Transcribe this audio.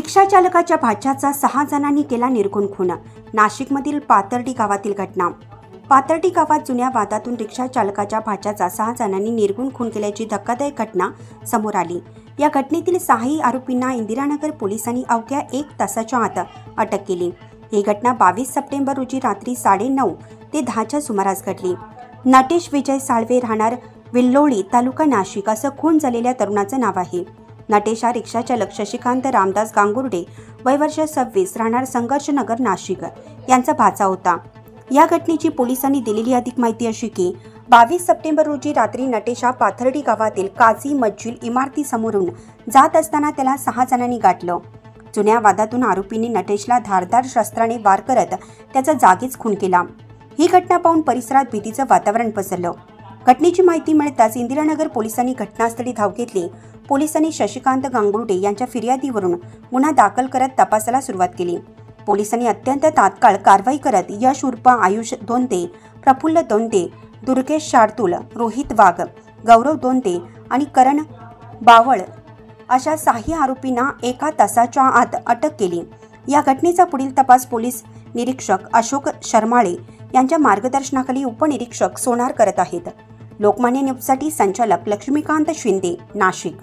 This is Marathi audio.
रिक्षा चालकाच्या भाच्याचा 6 जणांनी केला निर्घुण खून। नाशिकमधील पाथर्डी गावातील घटना। पाथर्डी गावात जुन्या वादातून रिक्षा चालकाच्या भाच्याचा 6 जणांनी निर्घुण खून केल्याची धक्कादायक घटना समोर आली। या घटनेतील 6 आरोपींना इंदिरानगर पोलिसांनी अवघ्या 1 तासाच्या आत अटक केली। ही घटना 22 सप्टेंबर रोजी रात्री 9:30 ते 10च्या सुमारास घडली। नटेश विजय साळवे राहणार विल्लोळी तालुका नाशिक असं खून झालेल्या तरुणाचं नाव आहे। नटेश हा रिक्षा चालक शशिकांत रामदास गांगुर्डे वय वर्ष 26 राहणार संघर्षनगर नाशिक यांचा भाचा होता। या घटनेची पोलिसांनी दिलेली अधिक माहिती अशी की 22 सप्टेंबर रोजी रात्री नटेश हा पाथर्डी गावातील काझी मस्जिद इमारतीसमोरून जात असताना त्याला 6 जणांनी गाठलं। जुन्या वादातून आरोपींनी नटेशला धारदार शस्त्राने वार करत त्याचा जागीच खून केला। ही घटना पाहून परिसरात भीतीचं वातावरण पसरलं। घटनेची माहिती मिळताच इंदिरानगर पोलिसांनी घटनास्थळी धाव घेतली। पोलिसांनी शशिकांत गांगुर्डे यांच्या फिर्यादीवरून गुन्हा दाखल करत तपासाला सुरुवात केली। पोलिसांनी अत्यंत तात्काळ कारवाई करत यश उर्फ आयुष दोंते, प्रफुल्ल दोंते, दुर्गेश शार्दूल, रोहित वाघ, गौरव दोंते आणि करण बावळ अशा 6 आरोपींना 1 तासाच्या आत अटक केली। या घटनेचा पुढील तपास पोलीस निरीक्षक अशोक शर्माळे यांच्या मार्गदर्शनाखाली उपनिरीक्षक सोनार करत आहेत। लोकमान्य न्यूजसाठी संचालक लक्ष्मीकांत शिंदे, नाशिक।